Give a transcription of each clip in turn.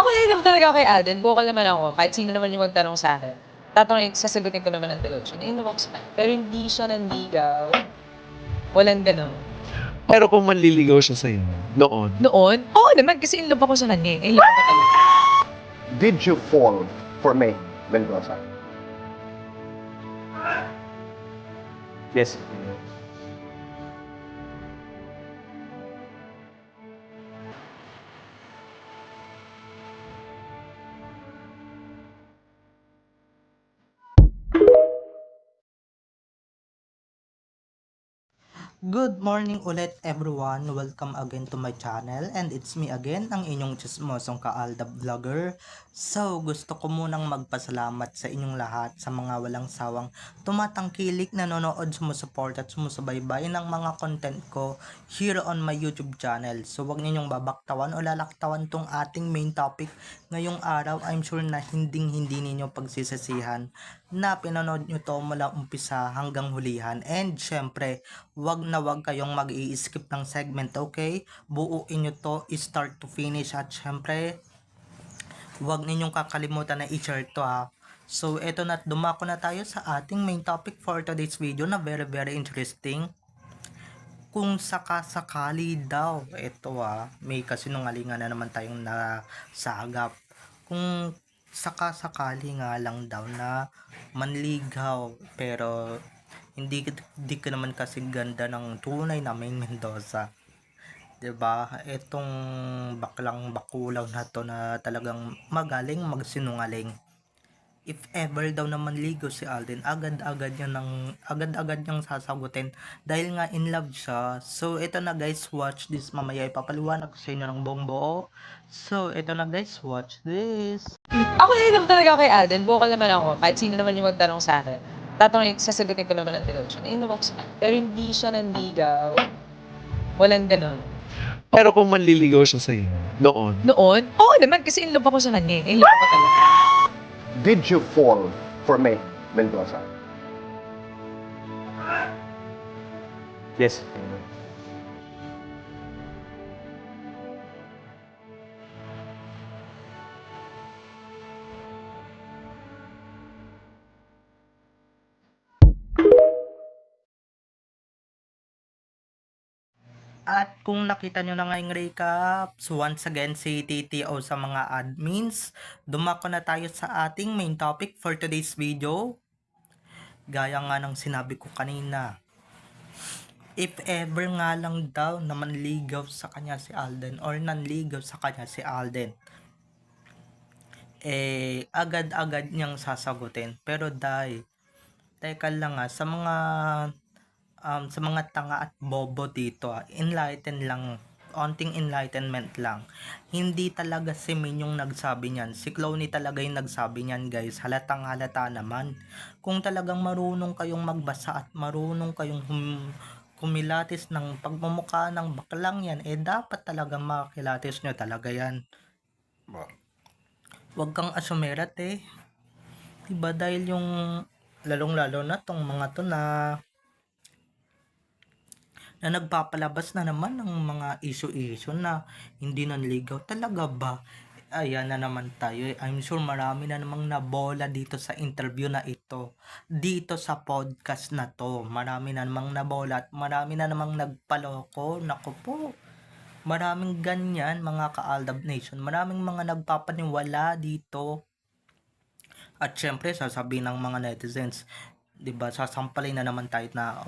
Ako naman talaga kay Alden, vocal naman ako, kahit sino naman yung magtanong sa'kin. Sasagutin ko naman ng diretso, na-inbox man. Pero hindi siya nanligaw, walang gano'n. Pero kung manliligaw siya sa'yo, noon, Noon, oo naman kasi in love ako sa kanya, in love ako talaga. Did you fall for May Mendoza? yes. Good morning ulit everyone. Welcome again to my channel and it's me again, ang inyong chismosong ka-Aldab vlogger. So, gusto ko munang magpasalamat sa inyong lahat sa mga walang sawang tumatangkilik, nanonood, sumusuport at sumusubaybay ng mga content ko here on my YouTube channel. So, wag ninyong babaktawan o lalaktawan tong ating main topic ngayong araw. I'm sure na hindi ninyo pagsisisihan na pinanood nyo to mula umpisa hanggang hulihan. And syempre, wag kayong mag-i-skip ng segment, okay? Buuin nyo to start to finish at syempre, wag ninyong kakalimutan na i-share to ha. So, eto na, dumako na tayo sa ating main topic for today's video na very interesting. Kung sakasakali daw, eto may kasinungalingan na naman tayong nasagap. Kung sakasakali nga lang daw na manligaw, pero hindi ka naman kasi ganda ng tunay na Maine Mendoza. 'Di ba? Etong baklang bakulaw na to na talagang magaling magsinungaling. If ever daw naman ligo si Alden, agad-agad niyang sasagutin dahil nga in love siya. So ito na guys, watch this. Mamaya ipapaliwanag ko sa inyo ng buong buo. So ito na guys, watch this. Ako naman talaga kay Alden, vocal naman ako, kahit sino naman yung magtanong sa'kin. Sasagutin ko naman ng diretso, na-inbox man. Pero hindi siya nanligaw, walang gano'n. Pero kung manliligaw siya sa'yo, noon, Noon, oo naman kasi in love ako sa kanya, in love ako talaga. Did you fall for May Mendoza? yes. At kung nakita nyo na ngayong recap, so once again si TTO sa mga admins, dumako na tayo sa ating main topic for today's video. Gaya nga ng sinabi ko kanina, if ever nga lang daw na manligaw sa kanya si Alden or nanligaw sa kanya si Alden, agad-agad niyang sasagutin. Pero teka lang sa mga tanga at bobo dito, enlighten lang, onting enlightenment lang. Hindi talaga si Min yung nagsabi niyan, si Clowny talaga yung nagsabi niyan guys, halatang halata naman. Kung talagang marunong kayong magbasa at marunong kayong kumilatis ng pagmumukha ng baklang yan, dapat talaga makakilatis nyo talaga yan. Wag kang asumerat diba, dahil yung lalong-lalo na tong mga to na nagpapalabas na naman ng mga issue na hindi nanligaw. Talaga ba? Ayan na naman tayo. I'm sure marami na namang nabola dito sa interview na ito. Dito sa podcast na to. Marami na namang nabola at marami na namang nagpaloko. Naku po. Maraming ganyan mga ka-Aldab Nation. Maraming mga nagpapaniwala dito. At syempre, sasabihin ng mga netizens, 'di ba, sasampalin na naman tayo na,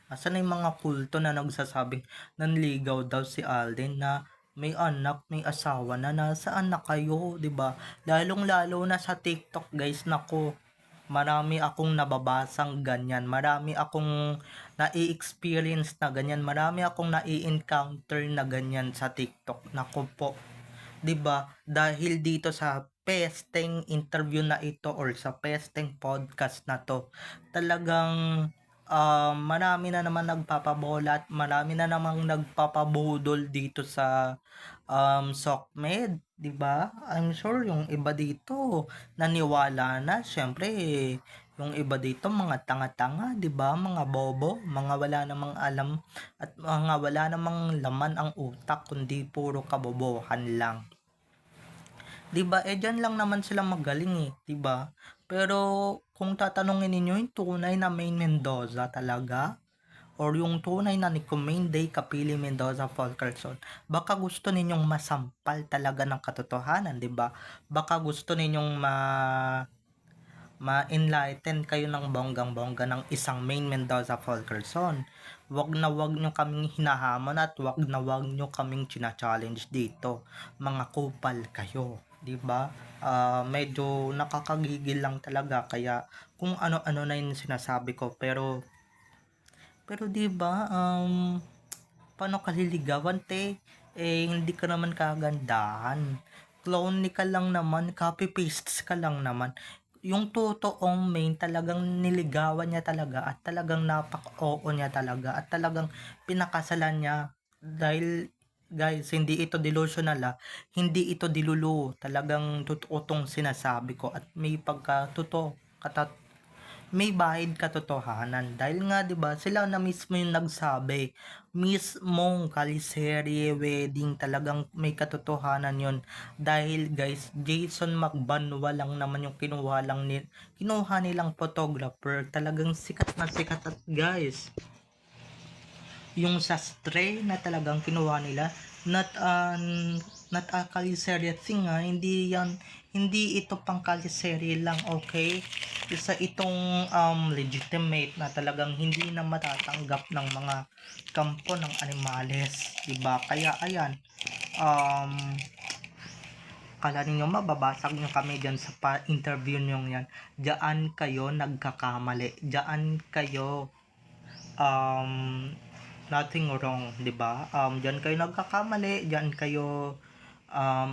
asan na yung mga kulto na nagsasabing nanligaw daw si Alden, na may anak, may asawa na, nasaan na kayo, 'di ba? Lalong-lalo na sa TikTok, guys, nako. Marami akong nababasang ganyan, marami akong nai-experience na ganyan, marami akong nai-encounter na ganyan sa TikTok. Nako po. 'Di ba? Dahil dito sa pesteng interview na ito or sa pesteng podcast na to, talagang marami na naman nagpapabola at marami na namang nagpapabudol dito sa SOCMED, 'di ba? I'm sure yung iba dito naniwala na, syempre yung iba dito mga tanga-tanga, 'di ba? Mga bobo, mga wala namang alam at mga wala namang laman ang utak kundi puro kabobohan lang. 'Di ba? Diyan lang naman sila magaling, 'di ba? Pero kung tatanungin ninyo yung tunay na Maine Mendoza talaga or yung tunay na Nicomene Day Capili Mendoza Fulkerson, baka gusto ninyong masampal talaga ng katotohanan, 'di ba? Baka gusto ninyong ma-enlighten kayo ng bonggang-bongga ng isang Maine Mendoza Fulkerson. Wag na wag nyo kaming hinahamon at wag na wag nyo kaming china-challenge dito. Mga kupal kayo, 'di ba? Medyo nakakagigil lang talaga kaya kung ano-ano na yung sinasabi ko pero 'di ba paano ka liligawan te? Hindi ka naman kagandahan. Clone ka lang naman, copy pastes ka lang naman. Yung totoong main talagang niligawan niya talaga at talagang napak-oo niya talaga at talagang pinakasalan niya dahil guys, hindi ito delusional hindi ito dilulu. Talagang totoo tong sinasabi ko at may pagkatotoo may bahid katotohanan dahil nga 'di ba sila na mismo yung nagsabi mismong kaliserye wedding talagang may katotohanan yon dahil guys Jason McBanwa lang naman yung kinuha nilang photographer talagang sikat na sikat at guys yung sastre na talagang kinuha nila not a kaliserye thing hindi ito pang kaliserye lang okay isa itong legitimate na talagang hindi na matatanggap ng mga kampo ng animales, 'di ba? Kaya ayan, kala ninyo mababasag nyo kami dyan sa interview nyo yan. Diyan kayo nagkakamali. Diyan kayo nothing wrong, 'di ba? Diyan kayo nagkakamali, diyan kayo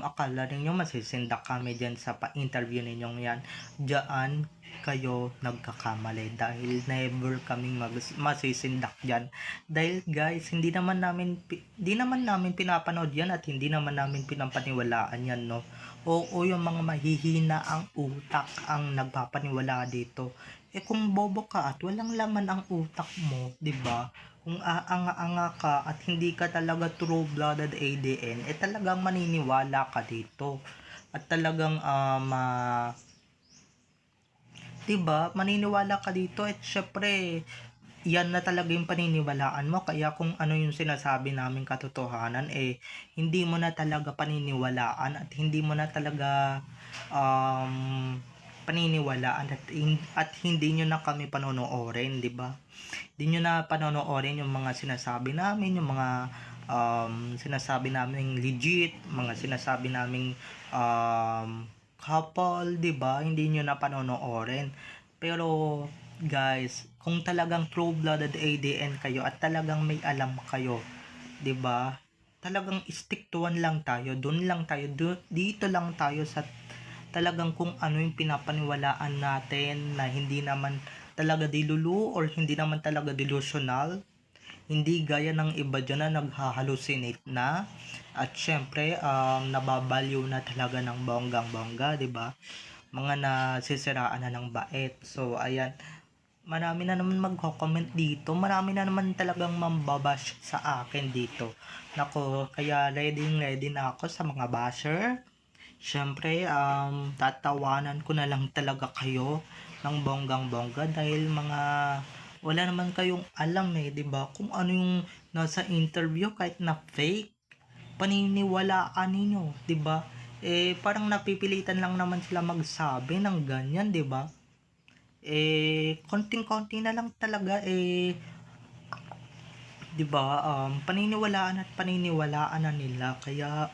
akala ninyo masisindak kami dyan sa pa-interview ninyong yan. Diyan kayo nagkakamali dahil never kaming masisindak dyan. Dahil guys, hindi naman namin pinapanood yan at hindi naman namin pinapaniwalaan yan, no? Oo, yung mga mahihina ang utak ang nagpapaniwala dito. Kung bobo ka at walang laman ang utak mo, 'di ba? Kung aanga-anga ka at hindi ka talaga true-blooded ADN, talagang maniniwala ka dito. At talagang 'di ba? Maniniwala ka dito at syempre yan na talaga yung paniniwalaan mo kaya kung ano yung sinasabi namin katotohanan hindi mo na talaga paniniwalaan at hindi mo na talaga paniniwalaan at hindi nyo na kami panonoorin, 'di ba? Hindi nyo na panonoorin yung mga sinasabi namin, yung mga sinasabi namin legit, mga sinasabi namin couple, 'di ba? Hindi nyo na panonoorin. Pero guys, kung talagang true-blooded ADN kayo at talagang may alam kayo, 'di ba? Talagang stick to one lang tayo, doon lang tayo, dito lang tayo sa talagang kung ano yung pinapaniwalaan natin na hindi naman talaga dilulu or hindi naman talaga delusional. Hindi gaya ng iba dyan na naghahalucinate na at syempre nababaliw na talaga ng bonggang-bongga, 'di ba? Mga nasisiraan na ng bait. So ayan, marami na naman magko-comment dito. Marami na naman talagang mambabash sa akin dito. Nako, kaya ready na ako sa mga basher. Syempre, tatawanan ko na lang talaga kayo ng bonggang-bongga dahil wala naman kayong alam 'di ba? Kung ano yung nasa interview kahit na fake, paniniwalaan ninyo, 'di ba? Parang napipilitan lang naman sila magsabi ng ganyan, 'di ba? Konting-konti na lang talaga 'di ba? Paniniwalaan na nila kaya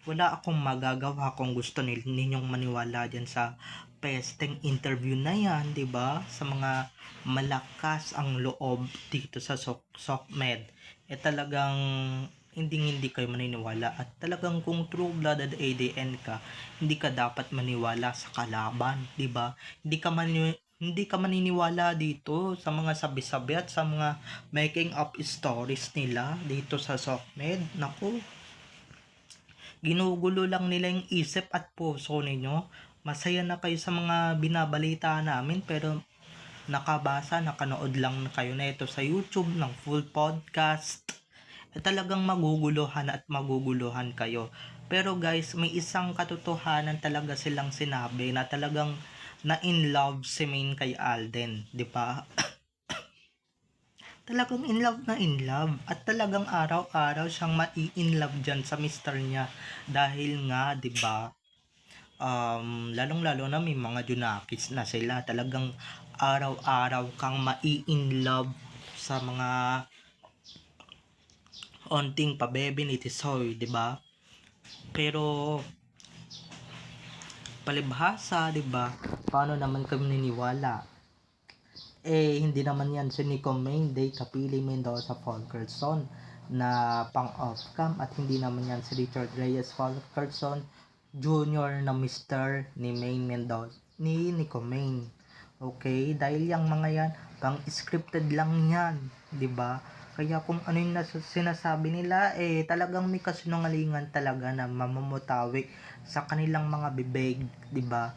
wala akong magagawa kung gusto ninyong maniwala dyan sa pesteng interview na yan, 'di ba? Sa mga malakas ang loob dito sa SOCMED. Talagang hindi kayo maniniwala at talagang kung true-blooded ADN ka, hindi ka dapat maniwala sa kalaban, 'di ba? Hindi ka maniniwala dito sa mga sabi-sabi at sa mga making up stories nila dito sa SOCMED. Naku, ginugulo lang nila yung isip at puso ninyo. Masaya na kayo sa mga binabalita namin pero nakanood lang kayo na ito sa YouTube ng full podcast. Talagang maguguluhan kayo. Pero guys, may isang katotohanan talaga silang sinabi na talagang na in love si Main kay Alden, di ba? Talagang in love na in love at talagang araw-araw siyang mai-in love dyan sa mister niya dahil nga, di ba? Lalong-lalo na may mga junakis na sila. Talagang araw-araw kang mai-in love sa mga onting pabebe ni Tisoy, di ba? Pero palibhasa, di ba? Paano naman kami niniwala? Hindi naman yan si Nico Menday, Kapili Mendoza Fulkerson na pang-off-cam at hindi naman yan si Richard Reyes Fulkerson Junior na Mr. ni Main Mendoza, ni Nico Main. Okay? Dahil yung mga yan, pang-scripted lang yan, di ba? Kaya kung ano yung sinasabi nila, talagang may kasinungalingan talaga na mamamutawi sa kanilang mga bibig, di ba?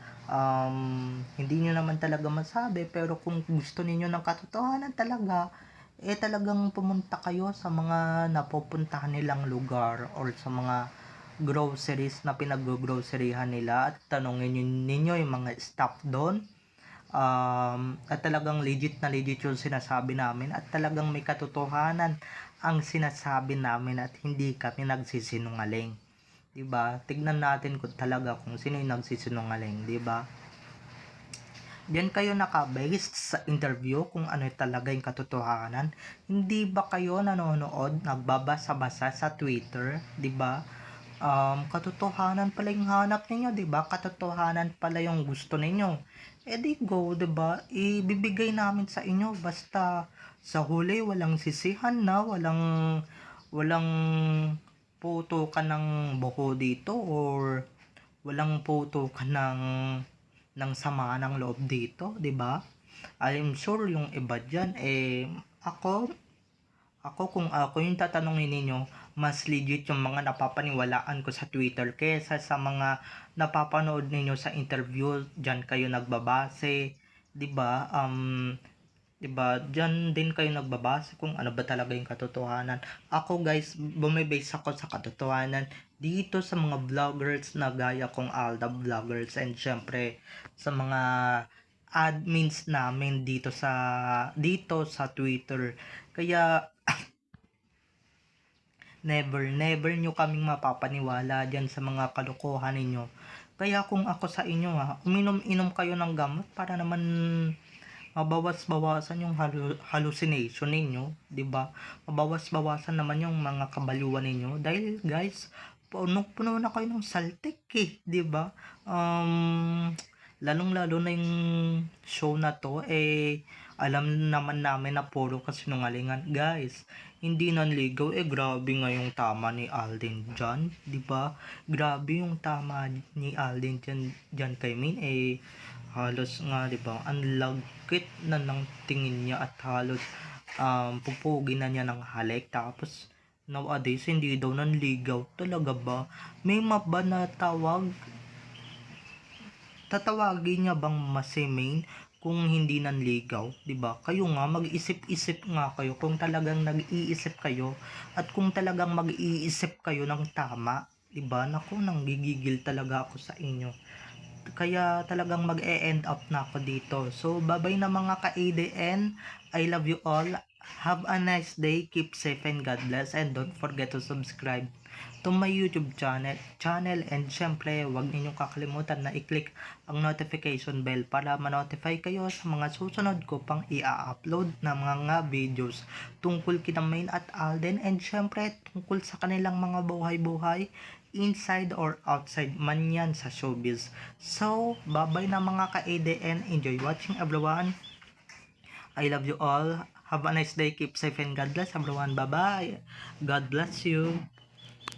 Hindi nyo naman talaga masabi, pero kung gusto niyo ng katotohanan talaga, talagang pumunta kayo sa mga napupuntahan nilang lugar or sa mga groceries na pinag-groceryhan nila at tanongin ninyo yung mga staff doon. At talagang legit na legit yung sinasabi namin at talagang may katotohanan ang sinasabi namin at hindi kami nagsisinungaling. Diba? Tignan natin kung talaga kung sino yung nagsisinungaling, diba? Diyan kayo nakabase sa interview kung ano talaga yung katotohanan. Hindi ba kayo nanonood, nagbabasa-basa sa Twitter, diba? Katotohanan pala yung hanap ninyo, diba? Katotohanan pala yung gusto ninyo. Di go, diba? Ibibigay namin sa inyo basta sa huli walang sisihan na, walang photo ka ng buko dito or walang photo ka ng sama ng loob dito, 'di ba? I'm sure yung iba diyan ako kung ako yung tatanungin ninyo, mas legit yung mga napapaniwalaan ko sa Twitter kaysa sa mga napapanood ninyo sa interview. Diyan kayo nagbabase, 'di ba? 'Di ba? Diyan din kayo nagbabase kung ano ba talaga yung katotohanan. Ako guys, bumibase ako sa katotohanan dito sa mga vloggers na gaya kong Alda Vloggers and syempre sa mga admins namin dito sa Twitter. Kaya never nyo kaming mapapaniwala dyan sa mga kalokohan ninyo. Kaya kung ako sa inyo uminom-inom kayo ng gamot para naman mabawas-bawasan yung hallucination ninyo, 'di ba? Mabawas-bawasan naman yung mga kabaliwan ninyo dahil guys, puno na kayo ng saltik 'di ba? Lalong-lalo na yung show na to alam naman namin na puro kasinungalingan, guys. Hindi nanligaw grabe nga yung tama ni Alden dyan, 'di ba? Grabe yung tama ni Alden dyan kay Min halos nga 'di ba ang lagkit na ng tingin niya at halos pupugi na niya ng halik tapos nowadays hindi daw nanligaw talaga ba may maba na tatawagin niya bang masimain kung hindi nanligaw, 'di ba? Kayo nga mag-isip-isip nga kayo kung talagang nag-iisip kayo at kung talagang mag-iisip kayo ng tama, 'di ba? Naku, nanggigigil talaga ako sa inyo. Kaya talagang mag-e-end up na ako dito. So, bye-bye na mga ka-ADN. I love you all. Have a nice day. Keep safe and God bless. And don't forget to subscribe to my YouTube channel. And syempre, huwag ninyong kakalimutan na i-click ang notification bell para ma-notify kayo sa mga susunod ko pang i-upload na mga videos tungkol kina Main at Alden. And syempre, tungkol sa kanilang mga buhay-buhay inside or outside man yan sa showbiz. So, bye-bye na mga ka-ADN. Enjoy watching everyone. I love you all. Have a nice day. Keep safe and God bless everyone. Bye-bye. God bless you.